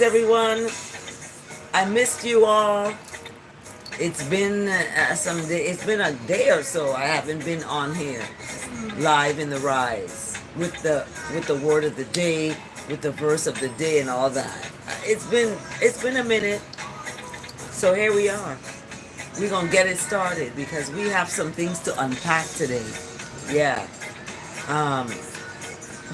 everyone. I missed you all. It's been some day. It's been a day or so. I haven't been on here live in the rise with the word of the day, with the verse of the day, and all that. It's been a minute. So here we are. We're gonna get it started because we have some things to unpack today. Yeah. Um,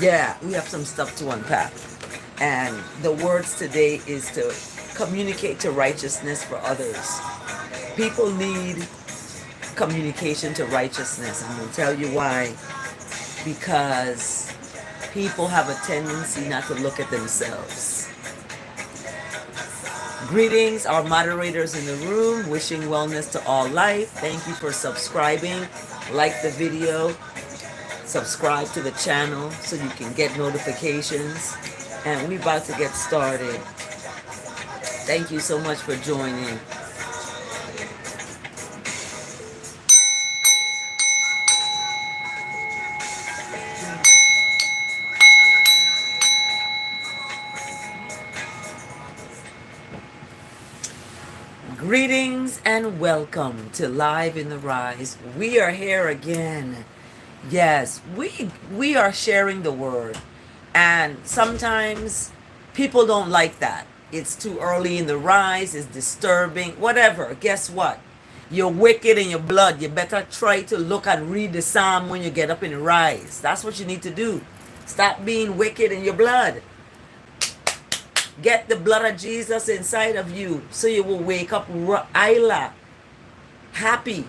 yeah, we have some stuff to unpack. And the words today is to communicate to righteousness for others. People need communication to righteousness. I'm going to tell you why. Because people have a tendency not to look at themselves. Greetings, our moderators in the room. Wishing wellness to all life. Thank you for subscribing. Like the video. Subscribe to the channel so you can get notifications. And we're about to get started. Thank you so much for joining. Greetings and welcome to Live in the Rise. We are here again. Yes, we are sharing the word. And sometimes people don't like that. It's too early in the rise, it's disturbing, whatever. Guess what? You're wicked in your blood. You better try to look and read the psalm when you get up in the rise. That's what you need to do. Stop being wicked in your blood. Get the blood of Jesus inside of you so you will wake up Isla, happy.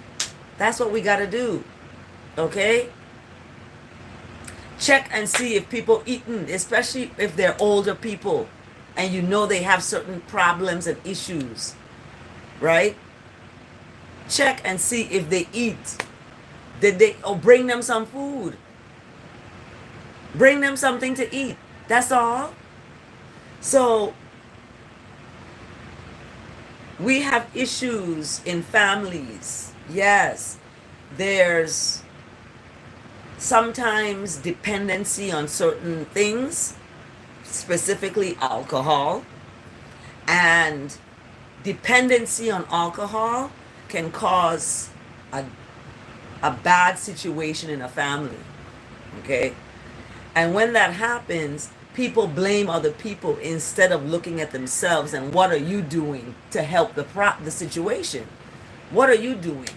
That's what we got to do. Okay? Check and see if people eating, especially if they're older people and you know they have certain problems and issues, right? Check and see if they eat. Did they, or bring them some food. Bring them something to eat. That's all. So we have issues in families. Yes, there's sometimes dependency on certain things, specifically alcohol. And dependency on alcohol can cause a bad situation in a family. Okay? And when that happens, people blame other people instead of looking at themselves and what are you doing to help the situation? What are you doing?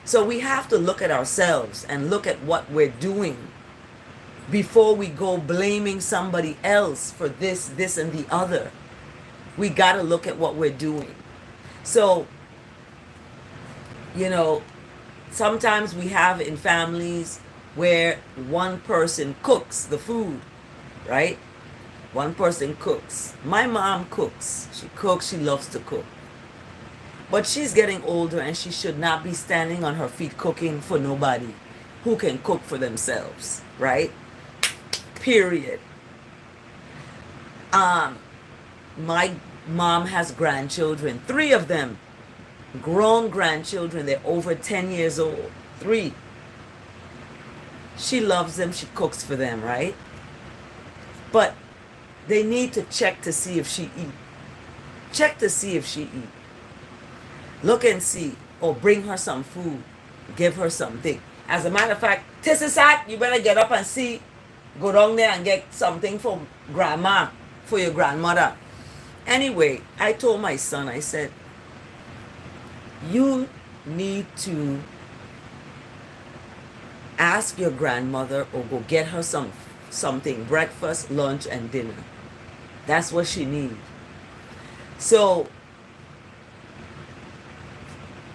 So we have to look at ourselves and look at what we're doing before we go blaming somebody else for this, and the other. We got to look at what we're doing. So, sometimes we have in families where one person cooks the food, right? One person cooks. My mom cooks. She cooks. She loves to cook. But she's getting older and she should not be standing on her feet cooking for nobody who can cook for themselves, right? Period. My mom has grandchildren, 3 of them, grown grandchildren. They're over 10 years old. 3. She loves them. She cooks for them, right? But they need to check to see if she eat. Check to see if she eat. Look and see, or bring her some food, give her something. As a matter of fact, Tissisat, you better get up and see, go down there and get something for grandma, for your grandmother. Anyway, I told my son, I said, you need to ask your grandmother or go get her something, breakfast, lunch, and dinner. That's what she needs. So,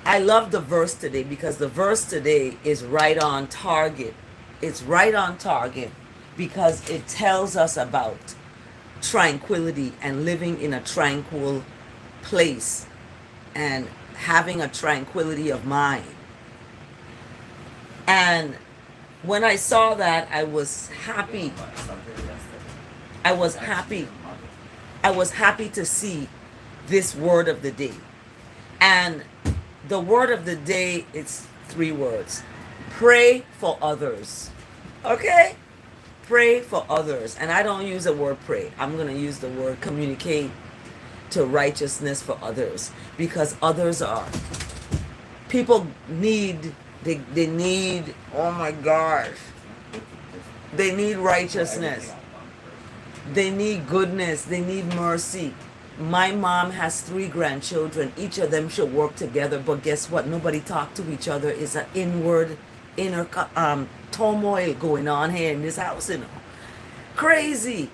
I love the verse today because the verse today is right on target. It's right on target because it tells us about tranquility and living in a tranquil place and having a tranquility of mind. And when I saw that, I was happy. I was happy. I was happy to see this word of the day. And the word of the day, it's 3 words. Pray for others. Okay? Pray for others. And I don't use the word pray. I'm going to use the word communicate to righteousness for others, because others are people need, they need, oh my gosh, they need righteousness, they need goodness, they need mercy. My mom has 3 grandchildren. Each of them should work together, but guess what? Nobody talk to each other. It's an inner turmoil going on here in this house, you know. Crazy.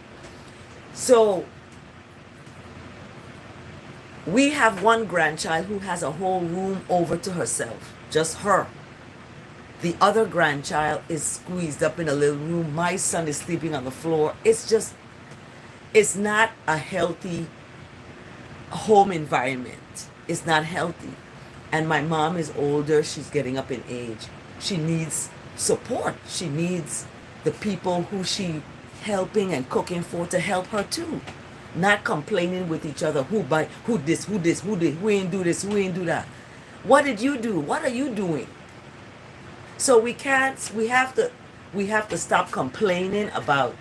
So we have one grandchild who has a whole room over to herself, just her. The other grandchild is squeezed up in a little room. My son is sleeping on the floor. It's not a healthy home environment. It's not healthy. And my mom is older. She's getting up in age. She needs support. She needs the people who she helping and cooking for to help her too. Not complaining with each other. Who ain't do this, who ain't do that. What did you do? What are you doing? So we have to stop complaining about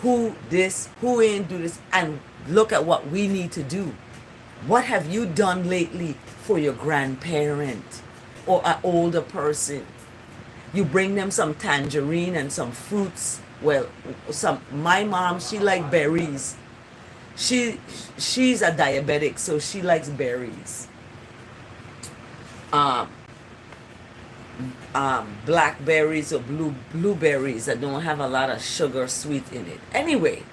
who ain't do this, and look at what we need to do. What have you done lately for your grandparent or an older person? You bring them some tangerine and some fruits. Well, my mom, she likes berries. She's a diabetic, so she likes berries. Blackberries or blueberries that don't have a lot of sugar sweet in it. Anyway,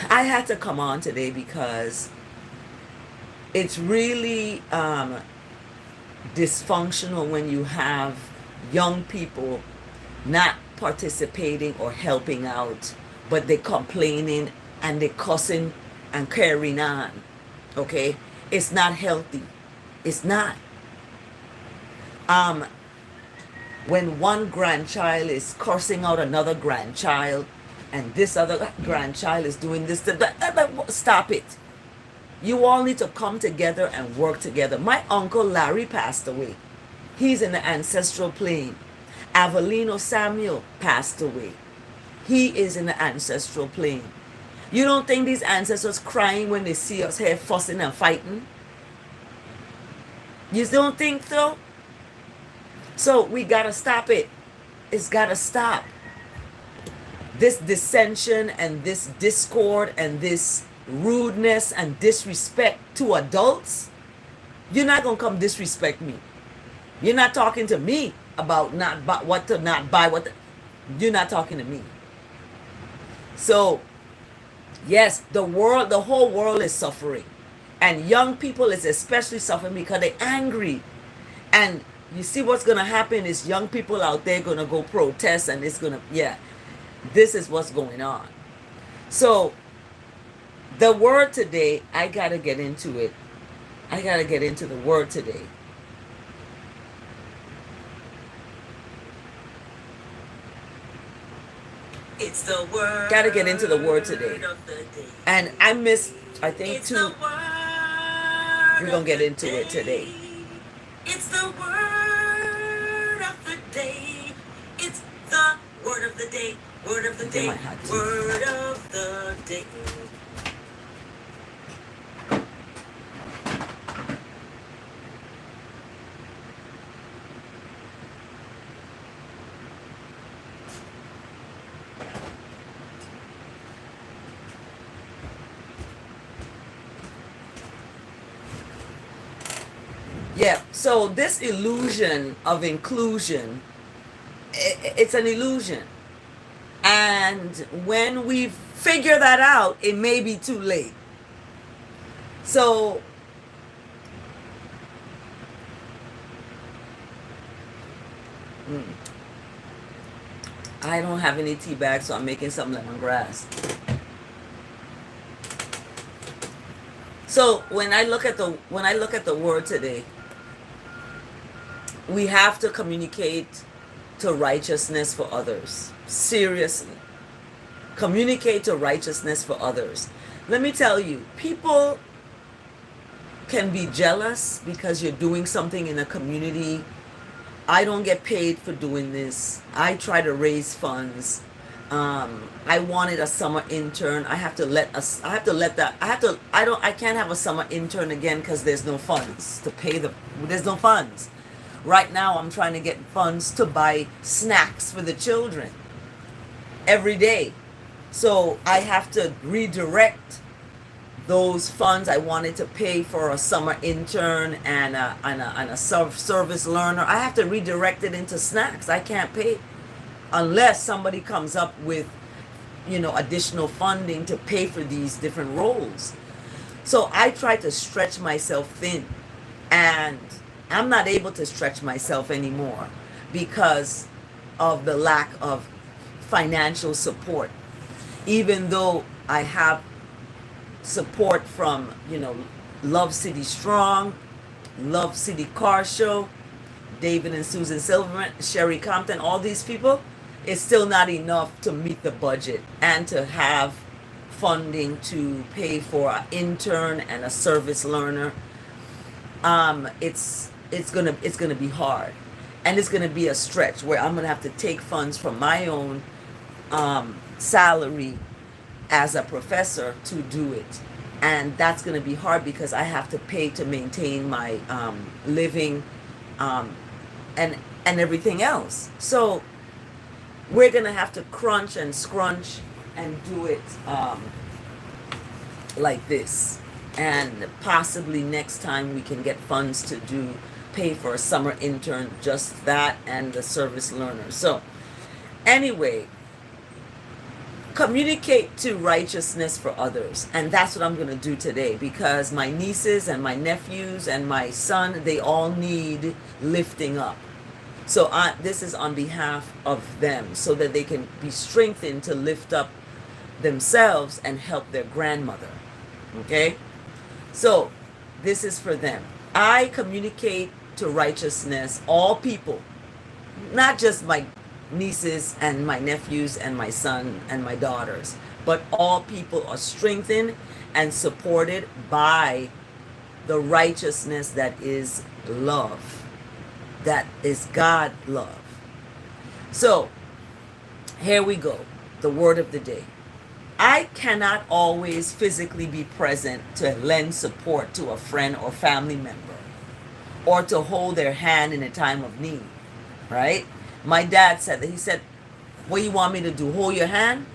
I had to come on today because it's really dysfunctional when you have young people not participating or helping out, but they're complaining and they're cussing and carrying on. Okay? It's not healthy. It's not. When one grandchild is cursing out another grandchild and this other grandchild is doing this, stop it. You all need to come together and work together. My uncle Larry passed away. He's in the ancestral plane. Avelino Samuel passed away. He is in the ancestral plane. You don't think these ancestors crying when they see us here fussing and fighting? You don't think so? So we gotta stop it. It's gotta stop. This dissension and this discord and this rudeness and disrespect to adults. You're not gonna come disrespect me. You're not talking to me about what to not buy. You're not talking to me. So yes, the whole world is suffering, and young people is especially suffering because they're angry. And you see what's gonna happen is young people out there gonna go protest, and it's gonna, this is what's going on. So the word today, I gotta get into it. I gotta get into the word today. It's the word. Gotta get into the word today. Of the day. And I missed, I think, It's 2. the word. We're gonna get into day. it today. It's the word of the day. It's the word of the day. Word of the day. Word of the day. Yeah, so this illusion of inclusion, it's an illusion. And when we figure that out, it may be too late. So I don't have any tea bags, so I'm making some lemongrass. So when I look at the word today, we have to communicate to righteousness for others. Seriously. Communicate to righteousness for others. Let me tell you, people can be jealous because you're doing something in a community. I don't get paid for doing this. I try to raise funds. I wanted a summer intern. I have to let us. I have to let that. I have to. I don't. I can't have a summer intern again because there's no funds to pay the. There's no funds. Right now, I'm trying to get funds to buy snacks for the children every day. So I have to redirect those funds I wanted to pay for a summer intern and a service learner. I have to redirect it into snacks. I can't pay unless somebody comes up with, additional funding to pay for these different roles. So I try to stretch myself thin, and I'm not able to stretch myself anymore because of the lack of financial support. Even though I have support from, Love City Strong, Love City Car Show, David and Susan Silverman, Sherry Compton, all these people, it's still not enough to meet the budget and to have funding to pay for an intern and a service learner. It's gonna be hard, and it's gonna be a stretch where I'm gonna have to take funds from my own salary as a professor to do it, and that's gonna be hard because I have to pay to maintain my living and everything else. So we're gonna have to crunch and scrunch and do it like this, and possibly next time we can get funds to pay for a summer intern, just that, and the service learner. So anyway, communicate to righteousness for others, and that's what I'm going to do today, because my nieces and my nephews and my son, they all need lifting up. So this is on behalf of them, so that they can be strengthened to lift up themselves and help their grandmother. Okay? So this is for them. I communicate to righteousness all people, not just my nieces and my nephews and my son and my daughters, but all people are strengthened and supported by the righteousness that is love, that is God love. So here we go, the word of the day. I cannot always physically be present to lend support to a friend or family member, or to hold their hand in a time of need, right? My dad said that. He said, what you want me to do, hold your hand?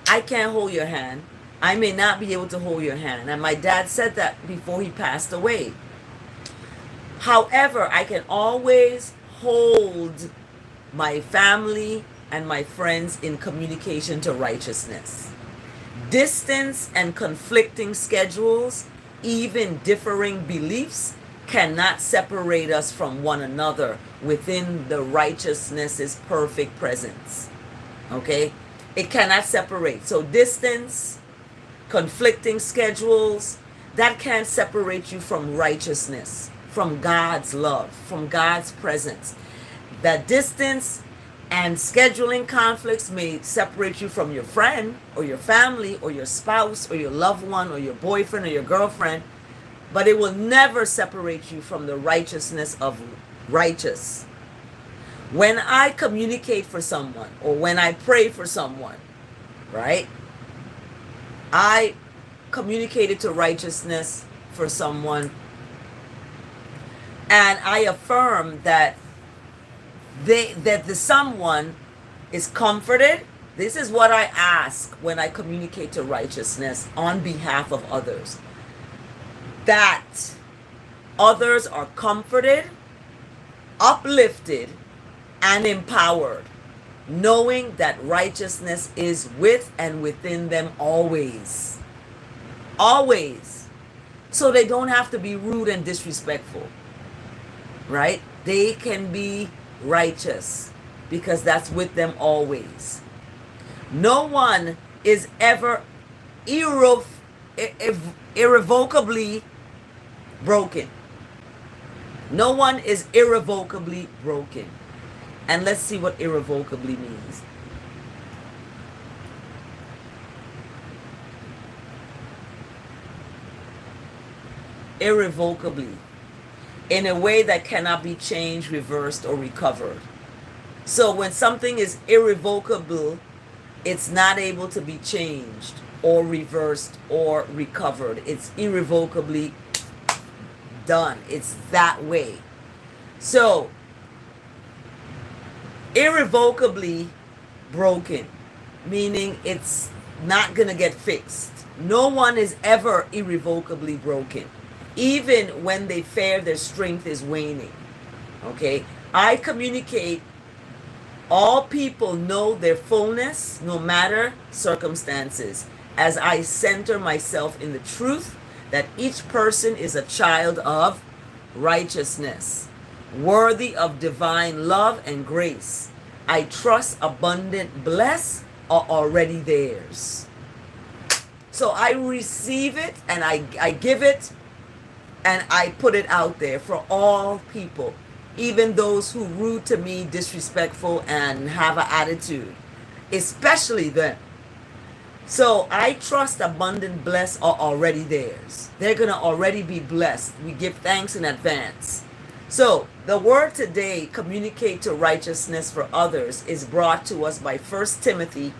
I can't hold your hand. I may not be able to hold your hand. And my dad said that before he passed away. However, I can always hold my family and my friends in communication to righteousness. Distance and conflicting schedules, even differing beliefs, cannot separate us from one another within the righteousness's perfect presence. Okay? It cannot separate. So distance, conflicting schedules, that can't separate you from righteousness, from God's love, from God's presence. That distance and scheduling conflicts may separate you from your friend or your family or your spouse or your loved one or your boyfriend or your girlfriend, but it will never separate you from the righteousness of righteous. When I communicate for someone, or when I pray for someone, right? I communicated to righteousness for someone, and I affirm that the someone is comforted. This is what I ask when I communicate to righteousness on behalf of others. That others are comforted, uplifted, and empowered, knowing that righteousness is with and within them always. Always. So they don't have to be rude and disrespectful, right? They can be righteous because that's with them always. No one is ever irrevocably broken. No one is irrevocably broken. And let's see what irrevocably means. Irrevocably. In a way that cannot be changed, reversed, or recovered. So when something is irrevocable, It's not able to be changed or reversed or recovered. It's irrevocably done. It's that way. So, irrevocably broken, meaning it's not going to get fixed. No one is ever irrevocably broken, even when they fear their strength is waning. Okay? I communicate. All people know their fullness, no matter circumstances, as I center myself in the truth that each person is a child of righteousness, worthy of divine love and grace. I trust abundant bless are already theirs. So I receive it and I give it and I put it out there for all people, even those who rude to me, disrespectful, and have an attitude, especially them. So I trust abundant bless are already theirs. They're going to already be blessed. We give thanks in advance. So the word today, communicate to righteousness for others, is brought to us by 1 Timothy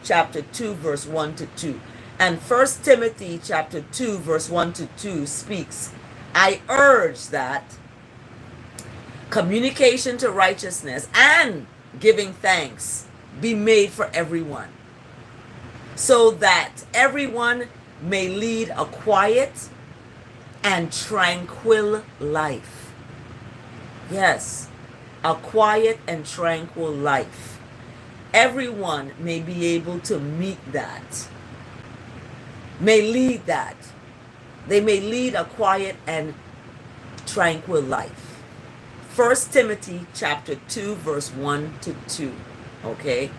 chapter 2 verse 1 to 2. And 1 Timothy chapter 2 verse 1 to 2 speaks, I urge that communication to righteousness and giving thanks be made for everyone, so that everyone may lead a quiet and tranquil life. Yes, a quiet and tranquil life. Everyone may be able to meet that, may lead that. They may lead a quiet and tranquil life. 1 Timothy chapter 2 verse 1 to 2. Okay?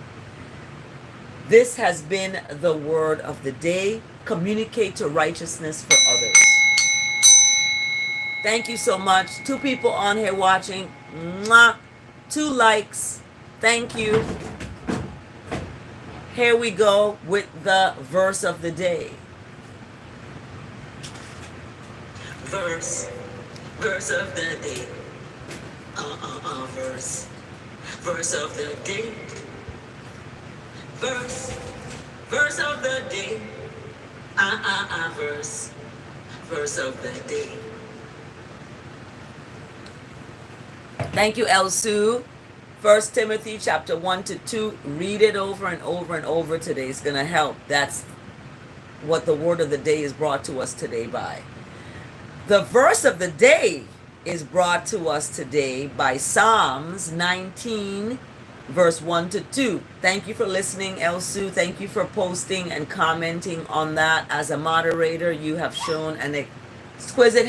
This has been the word of the day. Communicate to righteousness for others. Thank you so much. 2 people on here watching. Mwah. 2 likes. Thank you. Here we go with the verse of the day. Verse of the day. Verse of the day. Verse of the day. Verse of the day. Thank you, El Sue. 1 Timothy chapter 1 to 2. Read it over and over and over today. It's going to help. That's what the word of the day is brought to us today by. The verse of the day is brought to us today by Psalms 19 verse 1 to 2. Thank you for listening, El Sue. Thank you for posting and commenting on that. As a moderator, you have shown an exquisite,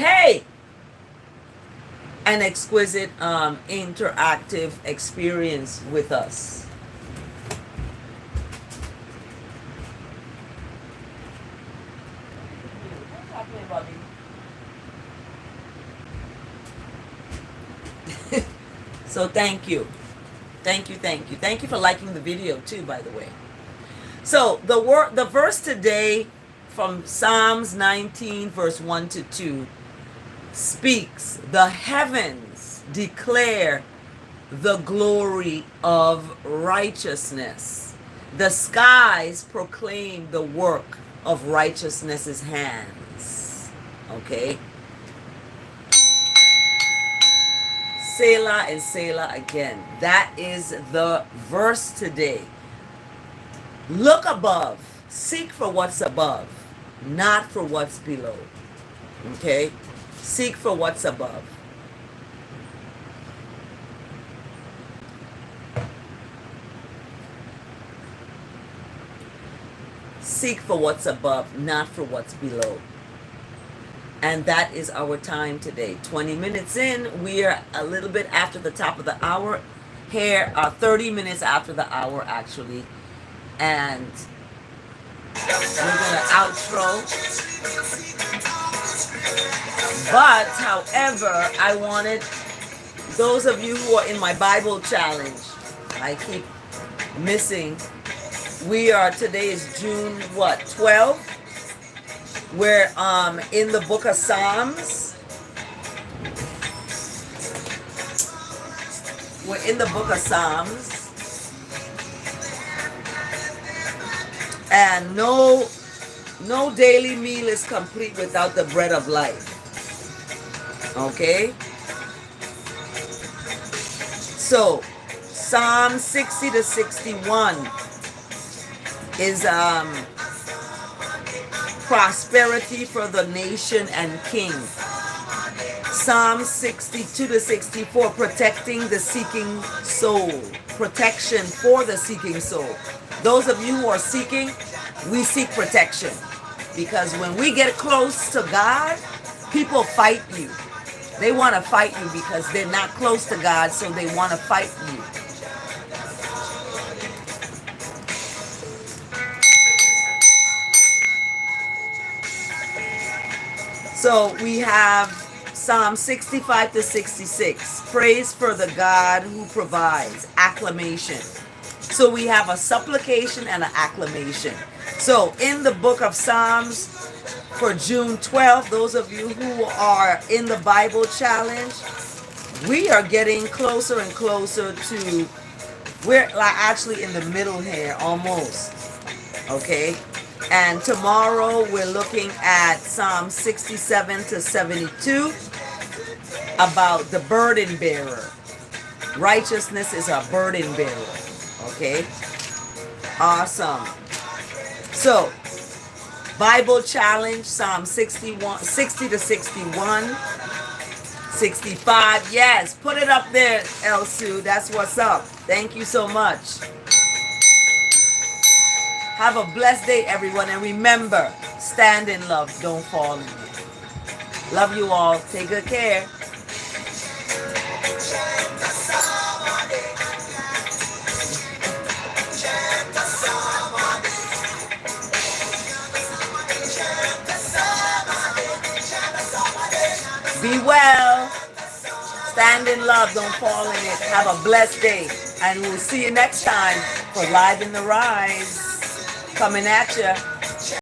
interactive experience with us. What's happening, Bobby? So thank you. Thank you for liking the video too, by the way. So the verse today from Psalms 19 verse 1 to 2 speaks, the heavens declare the glory of righteousness. The skies proclaim the work of righteousness's hands. Okay? Selah and Selah again. That is the verse today. Look above. Seek for what's above, not for what's below. Okay? Seek for what's above. Seek for what's above, not for what's below. And that is our time today. 20 minutes in. We are a little bit after the top of the hour. Here, 30 minutes after the hour, actually. And we're going to outro. But, however, I wanted those of you who are in my Bible challenge, I keep missing. Today is June, 12th? We're in the book of Psalms. We're in the book of Psalms. And no daily meal is complete without the bread of life. Okay? So, Psalm 60 to 61 is prosperity for the nation and king. Psalm 62 to 64, protecting the seeking soul. Protection for the seeking soul. Those of you who are seeking, we seek protection. Because when we get close to God, people fight you. They want to fight you because they're not close to God, so they want to fight you. So we have Psalm 65 to 66. Praise for the God who provides. Acclamation. So we have a supplication and an acclamation. So in the book of Psalms for June 12th, those of you who are in the Bible challenge, we are getting closer and closer to, we're like actually in the middle here almost. Okay? And tomorrow we're looking at Psalm 67 to 72 about the burden bearer. Righteousness is a burden bearer. Okay? Awesome. So, Bible challenge, Psalm 60 to 61, 65. Yes, put it up there, El Sue. That's what's up. Thank you so much. Have a blessed day, everyone. And remember, stand in love. Don't fall in it. Love you all. Take good care. Be well. Stand in love. Don't fall in it. Have a blessed day. And we'll see you next time for Live in the Rise. Coming at you.